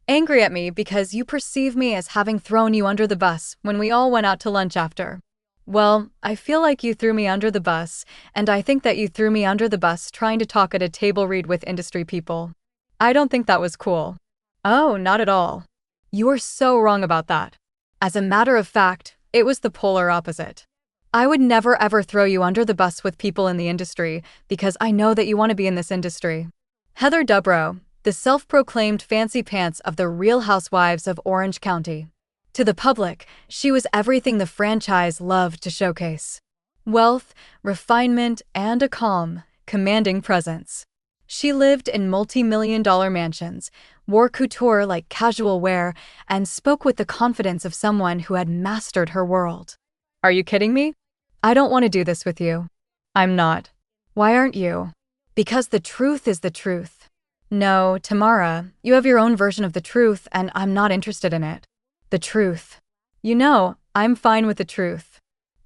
Angry at me because you perceive me as having thrown you under the bus when we all went out to lunch after. Well, I feel like you threw me under the bus, and I think that you threw me under the bus trying to talk at a table read with industry people. I don't think that was cool. Oh, not at all. You are so wrong about that. As a matter of fact, it was the polar opposite. I would never ever throw you under the bus with people in the industry because I know that you want to be in this industry. Heather Dubrow, the self-proclaimed fancy pants of the Real Housewives of Orange County. To the public, she was everything the franchise loved to showcase: wealth, refinement, and a calm, commanding presence. She lived in multi-million-dollar mansions, wore couture like casual wear, and spoke with the confidence of someone who had mastered her world. Are you kidding me? I don't want to do this with you. I'm not. Why aren't you? Because the truth is the truth. No, Tamara, you have your own version of the truth, and I'm not interested in it. The truth. You know, I'm fine with the truth.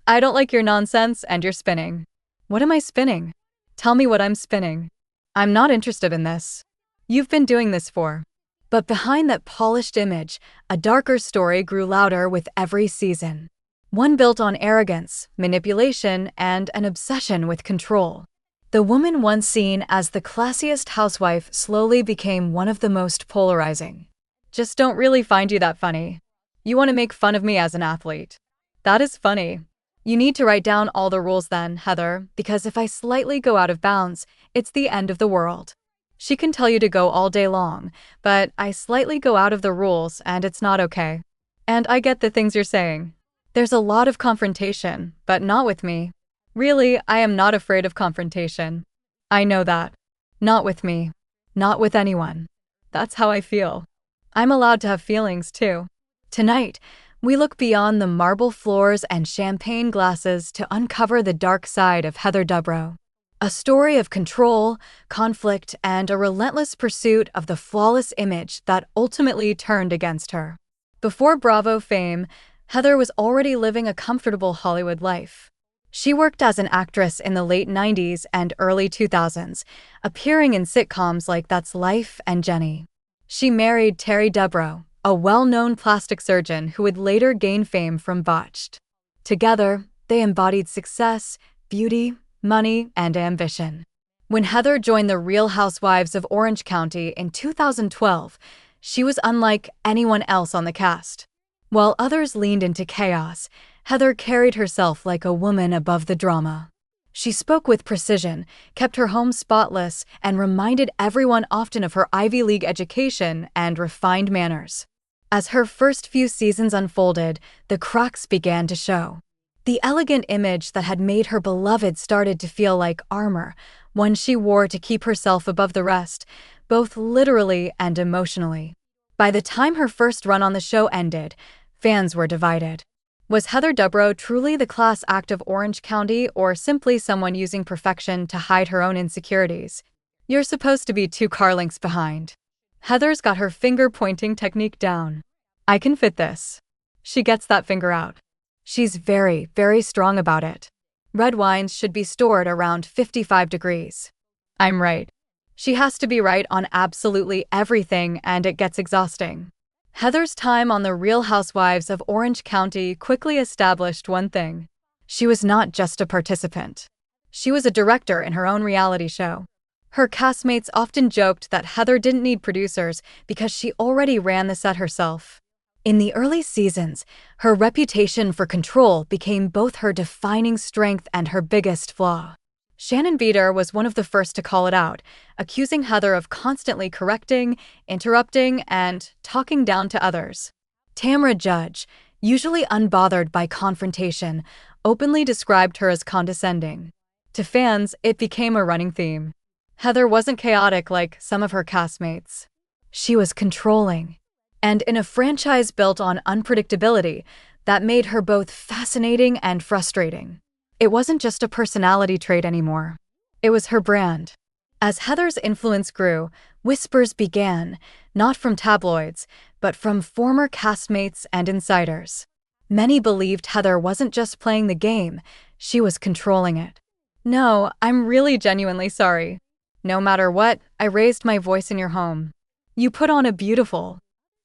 I don't like your nonsense and your spinning. What am I spinning? Tell me what I'm spinning. I'm not interested in this. You've been doing this for. But behind that polished image, a darker story grew louder with every season. One built on arrogance, manipulation, and an obsession with control. The woman once seen as the classiest housewife slowly became one of the most polarizing. Just don't really find you that funny. You want to make fun of me as an athlete. That is funny. You need to write down all the rules then, Heather, because if I slightly go out of bounds, it's the end of the world. She can tell you to go all day long, but I slightly go out of the rules and it's not okay. And I get the things you're saying. There's a lot of confrontation, but not with me. Really, I am not afraid of confrontation. I know that. Not with me. Not with anyone. That's how I feel. I'm allowed to have feelings too. Tonight, we look beyond the marble floors and champagne glasses to uncover the dark side of Heather Dubrow. A story of control, conflict, and a relentless pursuit of the flawless image that ultimately turned against her. Before Bravo fame, Heather was already living a comfortable Hollywood life. She worked as an actress in the late 90s and early 2000s, appearing in sitcoms like That's Life and Jenny. She married Terry Dubrow, a well-known plastic surgeon who would later gain fame from Botched. Together, they embodied success, beauty, money, and ambition. When Heather joined the Real Housewives of Orange County in 2012, she was unlike anyone else on the cast. While others leaned into chaos, Heather carried herself like a woman above the drama. She spoke with precision, kept her home spotless, and reminded everyone often of her Ivy League education and refined manners. As her first few seasons unfolded, the cracks began to show. The elegant image that had made her beloved started to feel like armor, one she wore to keep herself above the rest, both literally and emotionally. By the time her first run on the show ended, fans were divided. Was Heather Dubrow truly the class act of Orange County or simply someone using perfection to hide her own insecurities? You're supposed to be 2 car lengths behind. Heather's got her finger-pointing technique down. I can fit this. She gets that finger out. She's very, very strong about it. Red wines should be stored around 55 degrees. I'm right. She has to be right on absolutely everything, and it gets exhausting. Heather's time on the Real Housewives of Orange County quickly established one thing. She was not just a participant. She was a director in her own reality show. Her castmates often joked that Heather didn't need producers because she already ran the set herself. In the early seasons, her reputation for control became both her defining strength and her biggest flaw. Shannon Beater was one of the first to call it out, accusing Heather of constantly correcting, interrupting, and talking down to others. Tamra Judge, usually unbothered by confrontation, openly described her as condescending. To fans, it became a running theme. Heather wasn't chaotic like some of her castmates. She was controlling. And in a franchise built on unpredictability, that made her both fascinating and frustrating. It wasn't just a personality trait anymore. It was her brand. As Heather's influence grew, whispers began, not from tabloids, but from former castmates and insiders. Many believed Heather wasn't just playing the game, she was controlling it. No, I'm really genuinely sorry. No matter what, I raised my voice in your home. You put on a beautiful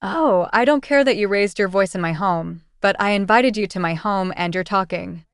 Oh, I don't care that you raised your voice in my home, but I invited you to my home and you're talking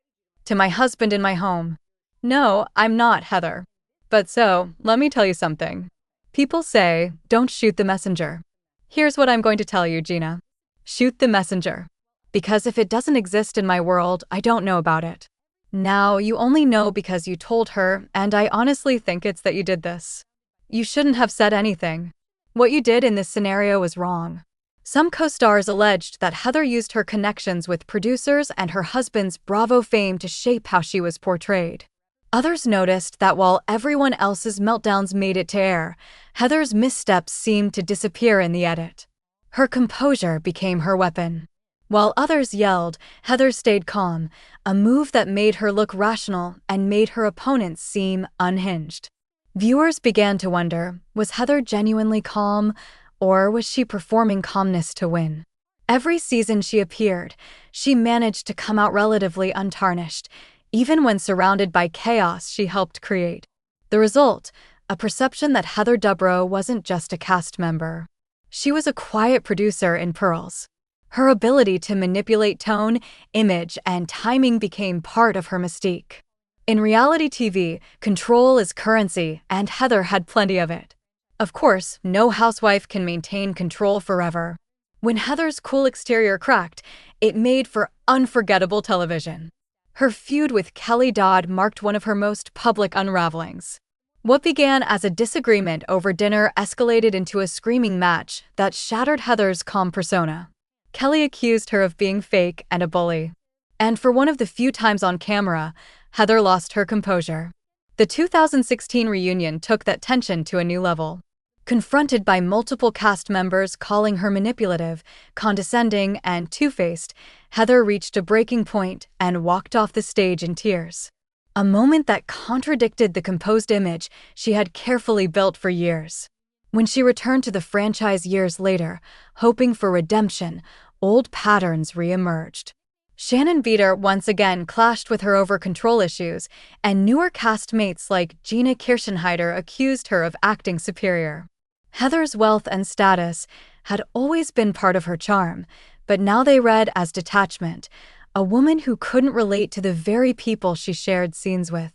to my husband in my home. No, I'm not, Heather. But so, let me tell you something. People say, don't shoot the messenger. Here's what I'm going to tell you, Gina. Shoot the messenger. Because if it doesn't exist in my world, I don't know about it. Now, you only know because you told her, and I honestly think it's that you did this. You shouldn't have said anything. What you did in this scenario was wrong. Some co-stars alleged that Heather used her connections with producers and her husband's Bravo fame to shape how she was portrayed. Others noticed that while everyone else's meltdowns made it to air, Heather's missteps seemed to disappear in the edit. Her composure became her weapon. While others yelled, Heather stayed calm, a move that made her look rational and made her opponents seem unhinged. Viewers began to wonder, was Heather genuinely calm, or was she performing calmness to win? Every season she appeared, she managed to come out relatively untarnished, even when surrounded by chaos she helped create. The result, a perception that Heather Dubrow wasn't just a cast member. She was a quiet producer in pearls. Her ability to manipulate tone, image, and timing became part of her mystique. In reality TV, control is currency, and Heather had plenty of it. Of course, no housewife can maintain control forever. When Heather's cool exterior cracked, it made for unforgettable television. Her feud with Kelly Dodd marked one of her most public unravelings. What began as a disagreement over dinner escalated into a screaming match that shattered Heather's calm persona. Kelly accused her of being fake and a bully. And for one of the few times on camera, Heather lost her composure. The 2016 reunion took that tension to a new level. Confronted by multiple cast members calling her manipulative, condescending, and two-faced, Heather reached a breaking point and walked off the stage in tears. A moment that contradicted the composed image she had carefully built for years. When she returned to the franchise years later, hoping for redemption, old patterns re-emerged. Shannon Beater once again clashed with her over control issues, and newer castmates like Gina Kirchenheider accused her of acting superior. Heather's wealth and status had always been part of her charm, but now they read as detachment, a woman who couldn't relate to the very people she shared scenes with.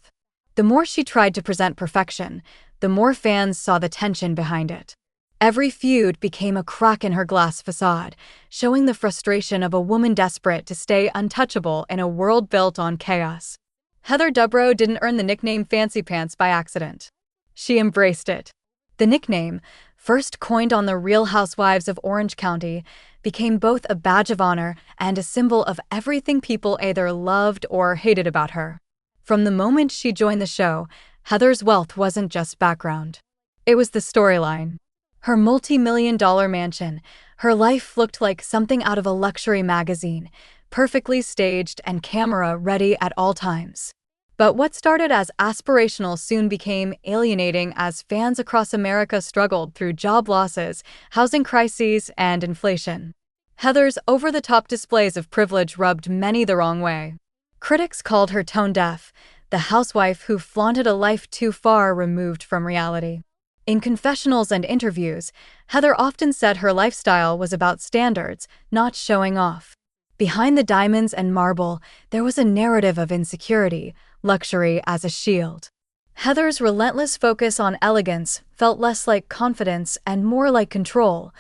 The more she tried to present perfection, the more fans saw the tension behind it. Every feud became a crack in her glass facade, showing the frustration of a woman desperate to stay untouchable in a world built on chaos. Heather Dubrow didn't earn the nickname Fancy Pants by accident. She embraced it. The nickname, first coined on The Real Housewives of Orange County, became both a badge of honor and a symbol of everything people either loved or hated about her. From the moment she joined the show, Heather's wealth wasn't just background. It was the storyline. Her multi-million-dollar mansion, her life looked like something out of a luxury magazine, perfectly staged and camera-ready at all times. But what started as aspirational soon became alienating as fans across America struggled through job losses, housing crises, and inflation. Heather's over-the-top displays of privilege rubbed many the wrong way. Critics called her tone-deaf, the housewife who flaunted a life too far removed from reality. In confessionals and interviews, Heather often said her lifestyle was about standards, not showing off. Behind the diamonds and marble, there was a narrative of insecurity, luxury as a shield. Heather's relentless focus on elegance felt less like confidence and more like control,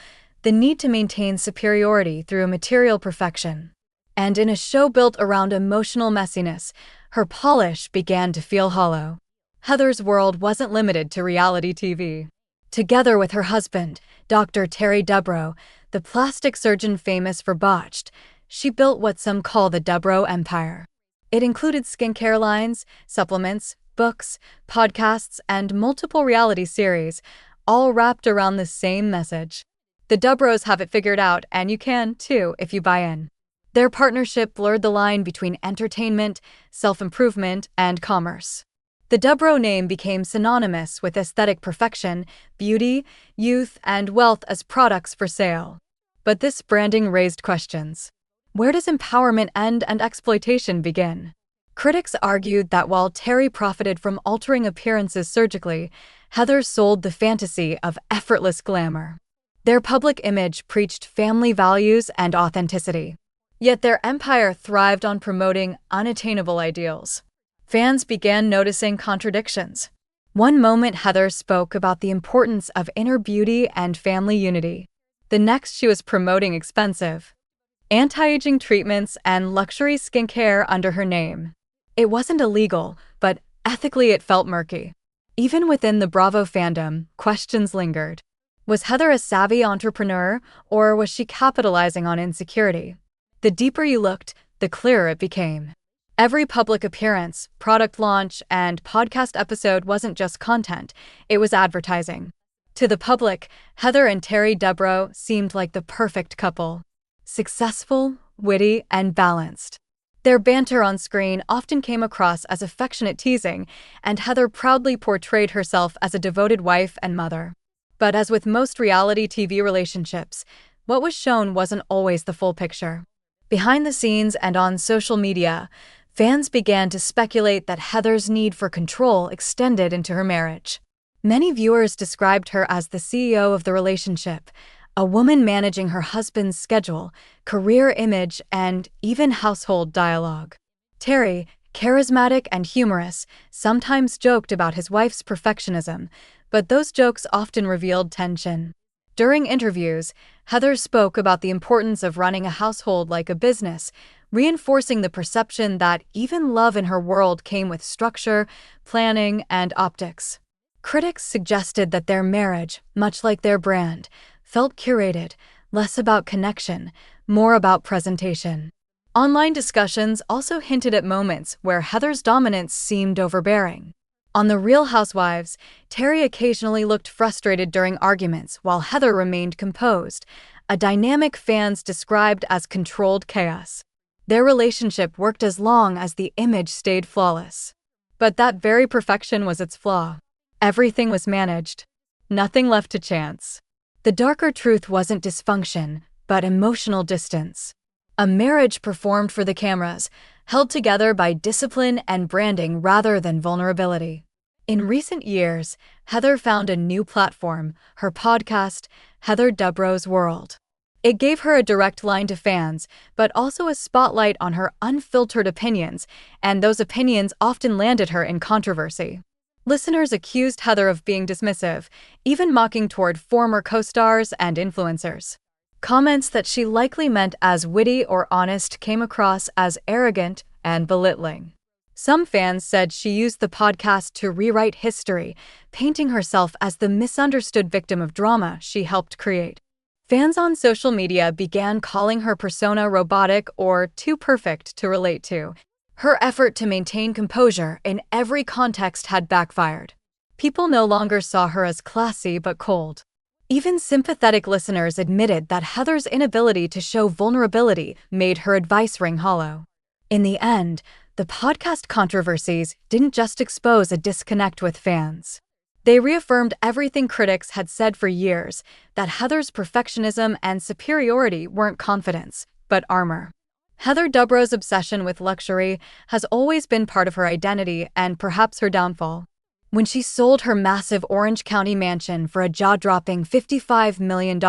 the need to maintain superiority through material perfection. And in a show built around emotional messiness, her polish began to feel hollow. Heather's world wasn't limited to reality TV. Together with her husband, Dr. Terry Dubrow, the plastic surgeon famous for Botched, she built what some call the Dubrow Empire. It included skincare lines, supplements, books, podcasts, and multiple reality series, all wrapped around the same message. The Dubrows have it figured out, and you can, too, if you buy in. Their partnership blurred the line between entertainment, self-improvement, and commerce. The Dubrow name became synonymous with aesthetic perfection, beauty, youth, and wealth as products for sale. But this branding raised questions. Where does empowerment end and exploitation begin? Critics argued that while Terry profited from altering appearances surgically, Heather sold the fantasy of effortless glamour. Their public image preached family values and authenticity. Yet their empire thrived on promoting unattainable ideals. Fans began noticing contradictions. One moment Heather spoke about the importance of inner beauty and family unity. The next she was promoting expensive, anti-aging treatments and luxury skincare under her name. It wasn't illegal, but ethically it felt murky. Even within the Bravo fandom, questions lingered. Was Heather a savvy entrepreneur, or was she capitalizing on insecurity? The deeper you looked, the clearer it became. Every public appearance, product launch, and podcast episode wasn't just content, it was advertising. To the public, Heather and Heather Dubrow seemed like the perfect couple. Successful, witty, and balanced. Their banter on screen often came across as affectionate teasing, and Heather proudly portrayed herself as a devoted wife and mother. But as with most reality TV relationships, what was shown wasn't always the full picture. Behind the scenes and on social media, fans began to speculate that Heather's need for control extended into her marriage. Many viewers described her as the CEO of the relationship, a woman managing her husband's schedule, career image, and even household dialogue. Terry, charismatic and humorous, sometimes joked about his wife's perfectionism, but those jokes often revealed tension. During interviews, Heather spoke about the importance of running a household like a business, reinforcing the perception that even love in her world came with structure, planning, and optics. Critics suggested that their marriage, much like their brand, felt curated, less about connection, more about presentation. Online discussions also hinted at moments where Heather's dominance seemed overbearing. On The Real Housewives, Terry occasionally looked frustrated during arguments while Heather remained composed, a dynamic fans described as controlled chaos. Their relationship worked as long as the image stayed flawless. But that very perfection was its flaw. Everything was managed. Nothing left to chance. The darker truth wasn't dysfunction, but emotional distance. A marriage performed for the cameras, held together by discipline and branding rather than vulnerability. In recent years, Heather found a new platform, her podcast, Heather Dubrow's World. It gave her a direct line to fans, but also a spotlight on her unfiltered opinions, and those opinions often landed her in controversy. Listeners accused Heather of being dismissive, even mocking toward former co-stars and influencers. Comments that she likely meant as witty or honest came across as arrogant and belittling. Some fans said she used the podcast to rewrite history, painting herself as the misunderstood victim of drama she helped create. Fans on social media began calling her persona robotic or too perfect to relate to. Her effort to maintain composure in every context had backfired. People no longer saw her as classy but cold. Even sympathetic listeners admitted that Heather's inability to show vulnerability made her advice ring hollow. In the end, the podcast controversies didn't just expose a disconnect with fans. They reaffirmed everything critics had said for years, that Heather's perfectionism and superiority weren't confidence, but armor. Heather Dubrow's obsession with luxury has always been part of her identity and perhaps her downfall. When she sold her massive Orange County mansion for a jaw-dropping $55 million,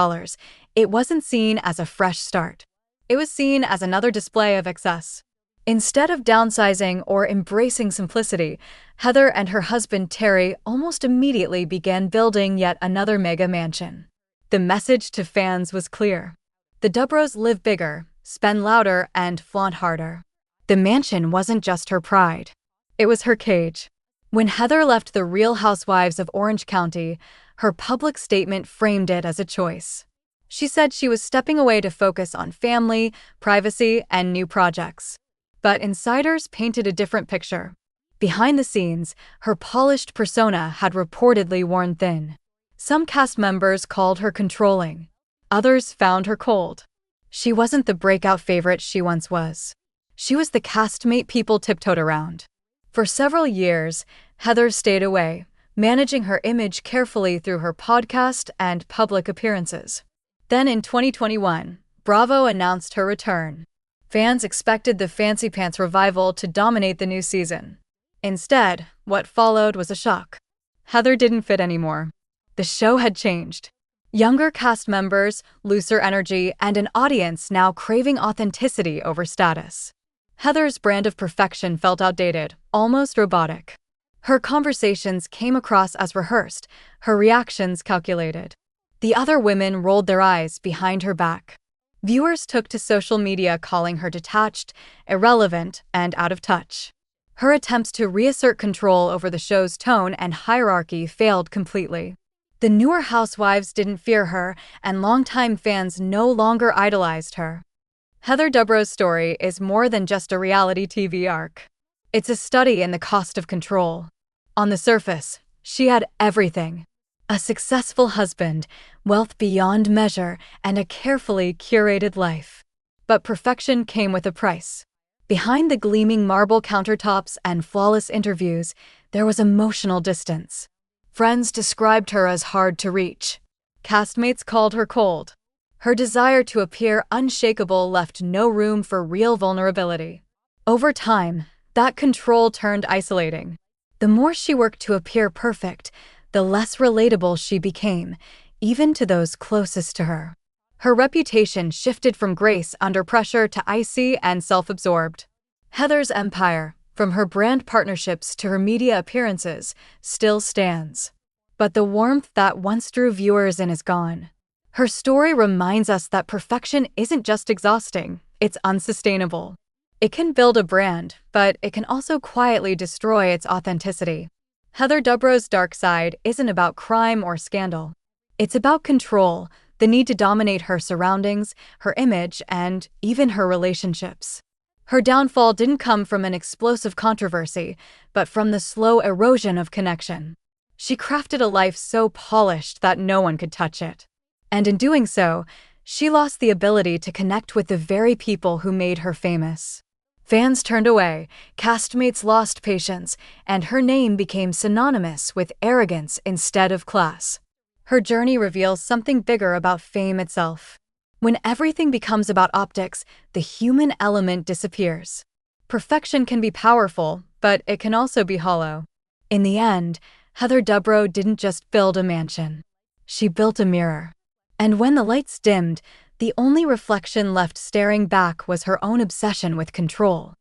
it wasn't seen as a fresh start. It was seen as another display of excess. Instead of downsizing or embracing simplicity, Heather and her husband Terry almost immediately began building yet another mega mansion. The message to fans was clear. The Dubrows live bigger, spend louder, and flaunt harder. The mansion wasn't just her pride. It was her cage. When Heather left The Real Housewives of Orange County, her public statement framed it as a choice. She said she was stepping away to focus on family, privacy, and new projects. But insiders painted a different picture. Behind the scenes, her polished persona had reportedly worn thin. Some cast members called her controlling. Others found her cold. She wasn't the breakout favorite she once was. She was the castmate people tiptoed around. For several years, Heather stayed away, managing her image carefully through her podcast and public appearances. Then in 2021, Bravo announced her return. Fans expected the Fancy Pants revival to dominate the new season. Instead, what followed was a shock. Heather didn't fit anymore. The show had changed. Younger cast members, looser energy, and an audience now craving authenticity over status. Heather's brand of perfection felt outdated, almost robotic. Her conversations came across as rehearsed, her reactions calculated. The other women rolled their eyes behind her back. Viewers took to social media calling her detached, irrelevant, and out of touch. Her attempts to reassert control over the show's tone and hierarchy failed completely. The newer housewives didn't fear her, and longtime fans no longer idolized her. Heather Dubrow's story is more than just a reality TV arc. It's a study in the cost of control. On the surface, she had everything: a successful husband, wealth beyond measure, and a carefully curated life. But perfection came with a price. Behind the gleaming marble countertops and flawless interviews, there was emotional distance. Friends described her as hard to reach. Castmates called her cold. Her desire to appear unshakable left no room for real vulnerability. Over time, that control turned isolating. The more she worked to appear perfect, the less relatable she became, even to those closest to her. Her reputation shifted from grace under pressure to icy and self-absorbed. Heather's empire, from her brand partnerships to her media appearances, still stands. But the warmth that once drew viewers in is gone. Her story reminds us that perfection isn't just exhausting, it's unsustainable. It can build a brand, but it can also quietly destroy its authenticity. Heather Dubrow's dark side isn't about crime or scandal. It's about control, the need to dominate her surroundings, her image, and even her relationships. Her downfall didn't come from an explosive controversy, but from the slow erosion of connection. She crafted a life so polished that no one could touch it. And in doing so, she lost the ability to connect with the very people who made her famous. Fans turned away, castmates lost patience, and her name became synonymous with arrogance instead of class. Her journey reveals something bigger about fame itself. When everything becomes about optics, the human element disappears. Perfection can be powerful, but it can also be hollow. In the end, Heather Dubrow didn't just build a mansion. She built a mirror. And when the lights dimmed, the only reflection left staring back was her own obsession with control.